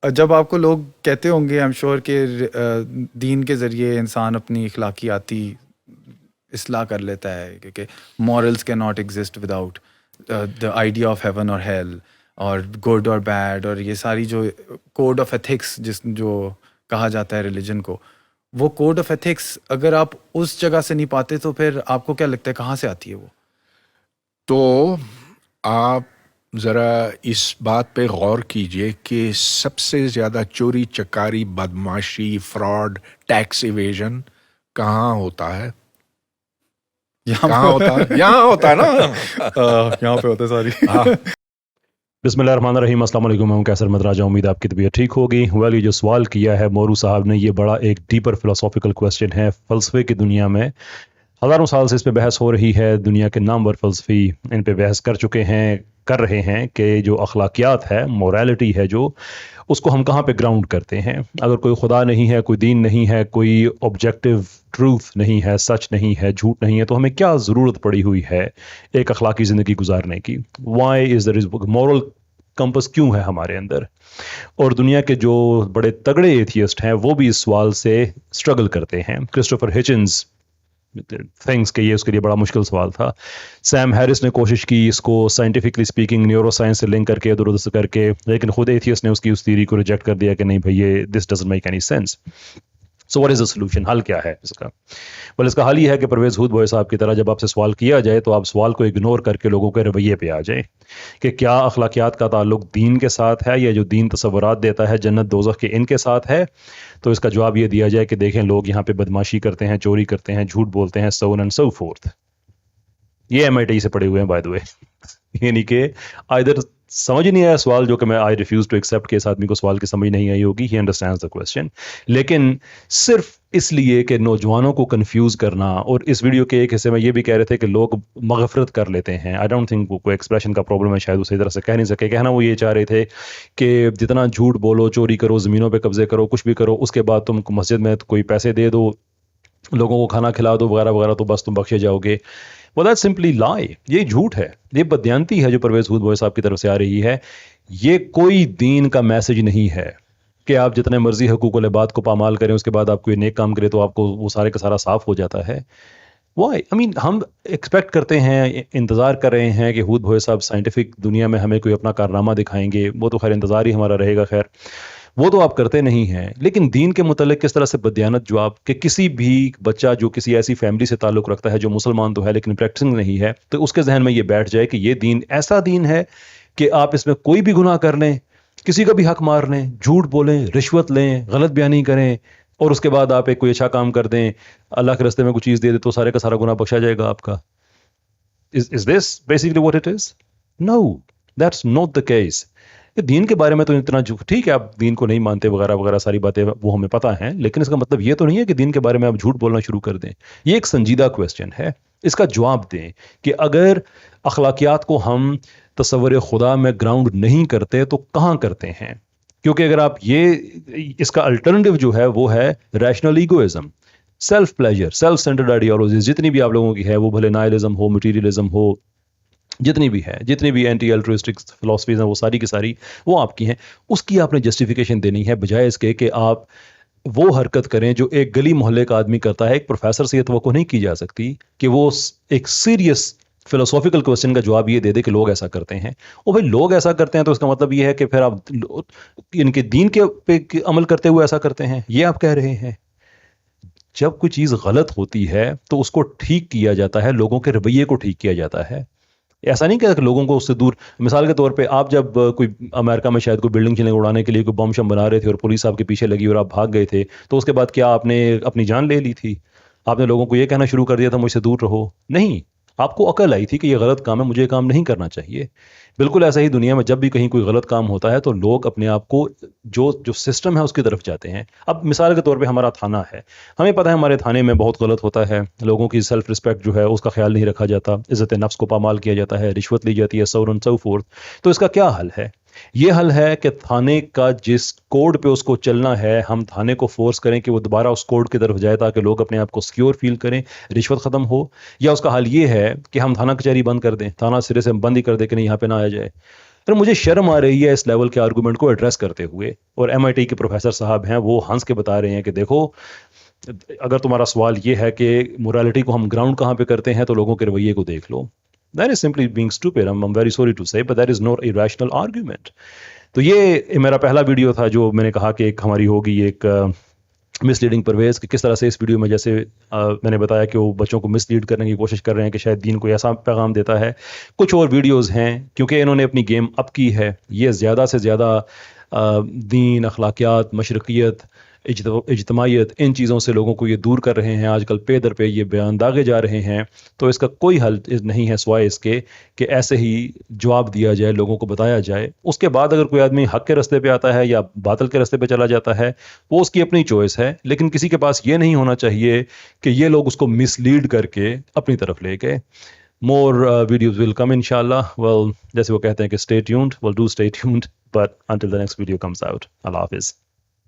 جب آپ کو لوگ کہتے ہوں گے، ایم شور کہ دین کے ذریعے انسان اپنی اخلاقیاتی اصلاح کر لیتا ہے، کہ مورلس کی not exist without the idea of heaven اور ہیل اور گڈ اور بیڈ، اور یہ ساری جو کوڈ آف ایتھکس جو کہا جاتا ہے ریلیجن کو، وہ کوڈ آف ایتھکس اگر آپ اس جگہ سے نہیں پاتے تو پھر آپ کو کیا لگتا ہے کہاں سے آتی ہے وہ؟ تو آپ ذرا اس بات پہ غور کیجئے کہ سب سے زیادہ چوری چکاری، بدماشی، فراڈ، ٹیکس ایویژن کہاں ہوتا ہے؟ کہاں ہوتا ہے؟ یہاں ہوتا ہے نا. یہاں پہ ہوتے ساری. بسم اللہ الرحمن الرحیم. السلام علیکم. میں ہوں کیسر مد راجہ. امید آپ کی طبیعت ٹھیک ہوگی. یہ جو سوال کیا ہے مورو صاحب نے، یہ بڑا ایک ڈیپر فلسافیکل کویسچن ہے. فلسفے کی دنیا میں ہزاروں سال سے اس پہ بحث ہو رہی ہے. دنیا کے نامور فلسفی ان پہ بحث کر رہے ہیں کہ جو اخلاقیات ہے، موریلٹی ہے، جو اس کو ہم کہاں پہ گراؤنڈ کرتے ہیں. اگر کوئی خدا نہیں ہے، کوئی دین نہیں ہے، کوئی آبجیکٹو ٹروتھ نہیں ہے، سچ نہیں ہے، جھوٹ نہیں ہے، تو ہمیں کیا ضرورت پڑی ہوئی ہے ایک اخلاقی زندگی گزارنے کی؟ Why is there moral compass کیوں ہے ہمارے اندر؟ اور دنیا کے جو بڑے تگڑے ایتھیسٹ ہیں وہ بھی اس سوال سے اسٹرگل کرتے ہیں. کرسٹوفر ہچنز تھنگس کہ یہ اس کے لیے بڑا مشکل سوال تھا. سیم ہیرس نے کوشش کی اس کو سائنٹیفکلی سپیکنگ نیورو سائنس سے لنک کر کے ادھر کر کے، لیکن خود ایتھیسٹ نے اس کی اس تھیوری کو ریجیکٹ کر دیا کہ نہیں بھائی، یہ this doesn't make any sense. So what is the solution? حل کیا ہے اس کا؟ اس کا حل یہ ہے کہ پرویز ہود بھوئے صاحب کی طرح جب آپ سے سوال کیا جائے تو آپ سوال کو اگنور کر کے لوگوں کے رویے پہ آ جائیں کہ کیا اخلاقیات کا تعلق دین کے ساتھ ہے، یا جو دین تصورات دیتا ہے جنت دوزخ کے ان کے ساتھ ہے؟ تو اس کا جواب یہ دیا جائے کہ دیکھیں، لوگ یہاں پہ بدماشی کرتے ہیں، چوری کرتے ہیں، جھوٹ بولتے ہیں، so on and so forth. یہ MIT سے پڑھے ہوئے ہیں بائی دا وے. یعنی کہ ادھر سمجھ نہیں آیا سوال، جو کہ میں آئی ریفیوز ٹو ایکسیپٹ کہ اس آدمی کو سوال کی سمجھ نہیں آئی ہوگی. ہی انڈرسٹینڈز دا کویسچن، لیکن صرف اس لیے کہ نوجوانوں کو کنفیوز کرنا. اور اس ویڈیو کے ایک حصے میں یہ بھی کہہ رہے تھے کہ لوگ مغفرت کر لیتے ہیں. آئی ڈونٹ تھنک کوئی ایکسپریشن کا پرابلم ہے، شاید وہ صحیح طرح سے کہہ نہیں سکے. کہنا وہ یہ چاہ رہے تھے کہ جتنا جھوٹ بولو، چوری کرو، زمینوں پہ قبضے کرو، کچھ بھی کرو، اس کے بعد تم مسجد میں کوئی پیسے دے دو، لوگوں کو کھانا کھلا دو وغیرہ وغیرہ، تو بس تم بخشے جاؤ گے. well that's simply lie. یہ جھوٹ ہے، یہ بددیانتی ہے جو پرویز ہود بھوئے صاحب کی طرف سے آ رہی ہے. یہ کوئی دین کا میسج نہیں ہے کہ آپ جتنے مرضی حقوق العباد کو پامال کریں، اس کے بعد آپ کوئی نیک کام کرے تو آپ کو وہ سارے کا سارا صاف ہو جاتا ہے. وائی؟ ہم ایکسپیکٹ کرتے ہیں، انتظار کر رہے ہیں کہ ہود بھوئے صاحب سائنٹیفک دنیا میں ہمیں کوئی اپنا کارنامہ دکھائیں گے. وہ تو خیر انتظار ہی ہمارا رہے گا. خیر وہ تو آپ کرتے نہیں ہیں. لیکن دین کے متعلق کس طرح سے بددیانت جو آپ کہ کسی بھی بچہ جو کسی ایسی فیملی سے تعلق رکھتا ہے جو مسلمان تو ہے لیکن پریکٹسنگ نہیں ہے، تو اس کے ذہن میں یہ بیٹھ جائے کہ یہ دین ایسا دین ہے کہ آپ اس میں کوئی بھی گناہ کر لیں، کسی کا بھی حق مار لیں، جھوٹ بولیں، رشوت لیں، غلط بیانی کریں، اور اس کے بعد آپ ایک کوئی اچھا کام کر دیں، اللہ کے راستے میں کوئی چیز دے دے، تو سارے کا سارا گناہ بخشا جائے گا آپ کا. Is this basically what it is? No, that's not the case. دین کے بارے میں تو اتنا ٹھیک ہے، آپ دین کو نہیں مانتے وغیرہ وغیرہ ساری باتیں وہ ہمیں پتہ ہیں، لیکن اس کا مطلب یہ تو نہیں ہے کہ دین کے بارے میں آپ جھوٹ بولنا شروع کر دیں. یہ ایک سنجیدہ کویسچن ہے. اس کا جواب دیں کہ اگر اخلاقیات کو ہم تصور خدا میں گراؤنڈ نہیں کرتے تو کہاں کرتے ہیں؟ کیونکہ اگر آپ اس کا الٹرنیٹیو جو ہے وہ ہے rational egoism, self pleasure, self centred ideologies جتنی بھی آپ لوگوں کی ہے، وہ بھلے نائلزم ہو، مٹیریلزم ہو، جتنی بھی ہے، جتنی بھی اینٹی الٹرسٹک فلاسفیز ہیں، وہ ساری کی ساری وہ آپ کی ہیں. اس کی آپ نے جسٹیفیکیشن دینی ہے، بجائے اس کے کہ آپ وہ حرکت کریں جو ایک گلی محلے کا آدمی کرتا ہے. ایک پروفیسر سے یہ توقع نہیں کی جا سکتی کہ وہ ایک سیریس فلسافیکل کوسچن کا جواب یہ دے دے کہ لوگ ایسا کرتے ہیں. اور بھائی لوگ ایسا کرتے ہیں تو اس کا مطلب یہ ہے کہ پھر آپ ان کے دین کے پہ عمل کرتے ہوئے ایسا کرتے ہیں، یہ آپ کہہ رہے ہیں. جب کوئی چیز غلط ہوتی ہے تو اس کو ٹھیک کیا جاتا ہے، لوگوں کے رویے کو ٹھیک کیا جاتا ہے. ایسا نہیں کہ لوگوں کو اس سے دور. مثال کے طور پہ آپ جب کوئی امریکہ میں شاید کوئی بلڈنگ چلنے اڑانے کے لیے کوئی بم شم بنا رہے تھے اور پولیس آپ کے پیچھے لگی اور آپ بھاگ گئے تھے، تو اس کے بعد کیا آپ نے اپنی جان لے لی تھی؟ آپ نے لوگوں کو یہ کہنا شروع کر دیا تھا مجھ سے دور رہو؟ نہیں، آپ کو عقل آئی تھی کہ یہ غلط کام ہے، مجھے یہ کام نہیں کرنا چاہیے. بالکل ایسا ہی دنیا میں جب بھی کہیں کوئی غلط کام ہوتا ہے تو لوگ اپنے آپ کو جو سسٹم ہے اس کی طرف جاتے ہیں. اب مثال کے طور پہ ہمارا تھانہ ہے، ہمیں پتہ ہے ہمارے تھانے میں بہت غلط ہوتا ہے، لوگوں کی سیلف رسپیکٹ جو ہے اس کا خیال نہیں رکھا جاتا، عزت نفس کو پامال کیا جاتا ہے، رشوت لی جاتی ہے، so on and so forth. تو اس کا کیا حل ہے؟ یہ حل ہے کہ تھانے کا جس کوڈ پہ اس کو چلنا ہے، ہم تھانے کو فورس کریں کہ وہ دوبارہ اس کوڈ کی طرف جائے تاکہ لوگ اپنے آپ کو سیکیور فیل کریں، رشوت ختم ہو. یا اس کا حل یہ ہے کہ ہم تھانہ کچہری بند کر دیں، تھانہ سرے سے بند ہی کر دیں کہ نہیں یہاں پہ نہ آیا جائے. پھر مجھے شرم آ رہی ہے اس لیول کے آرگومنٹ کو ایڈریس کرتے ہوئے. اور MIT کے پروفیسر صاحب ہیں, وہ ہنس کے بتا رہے ہیں کہ دیکھو اگر تمہارا سوال یہ ہے کہ مورالٹی کو ہم گراؤنڈ کہاں پہ کرتے ہیں تو لوگوں کے رویے کو دیکھ لو. That is simply being stupid. I'm very sorry to say, but that is not a rational argument. تو یہ میرا پہلا ویڈیو تھا جو میں نے کہا کہ ایک ہماری ہوگی ایک مس لیڈنگ پرویز, کہ کس طرح سے اس ویڈیو میں جیسے میں نے بتایا کہ وہ بچوں کو مس لیڈ کرنے کی کوشش کر رہے ہیں کہ شاید دین کو ایسا پیغام دیتا ہے. کچھ اور ویڈیوز ہیں کیونکہ انہوں نے اپنی گیم اپ کی ہے, یہ زیادہ سے زیادہ دین, اخلاقیات, مشرقیت, اجتماعیت, ان چیزوں سے لوگوں کو یہ دور کر رہے ہیں. آج کل پے در پہ یہ بیان داغے جا رہے ہیں. تو اس کا کوئی حل نہیں ہے سوائے اس کے کہ ایسے ہی جواب دیا جائے, لوگوں کو بتایا جائے. اس کے بعد اگر کوئی آدمی حق کے رستے پہ آتا ہے یا باطل کے رستے پہ چلا جاتا ہے وہ اس کی اپنی چوائس ہے, لیکن کسی کے پاس یہ نہیں ہونا چاہیے کہ یہ لوگ اس کو مس لیڈ کر کے اپنی طرف لے گئے. More videos will come inshallah. Well, جیسے وہ کہتے ہیں کہ stay tuned. Well, do stay tuned. But until the next video comes out, Allah Hafiz.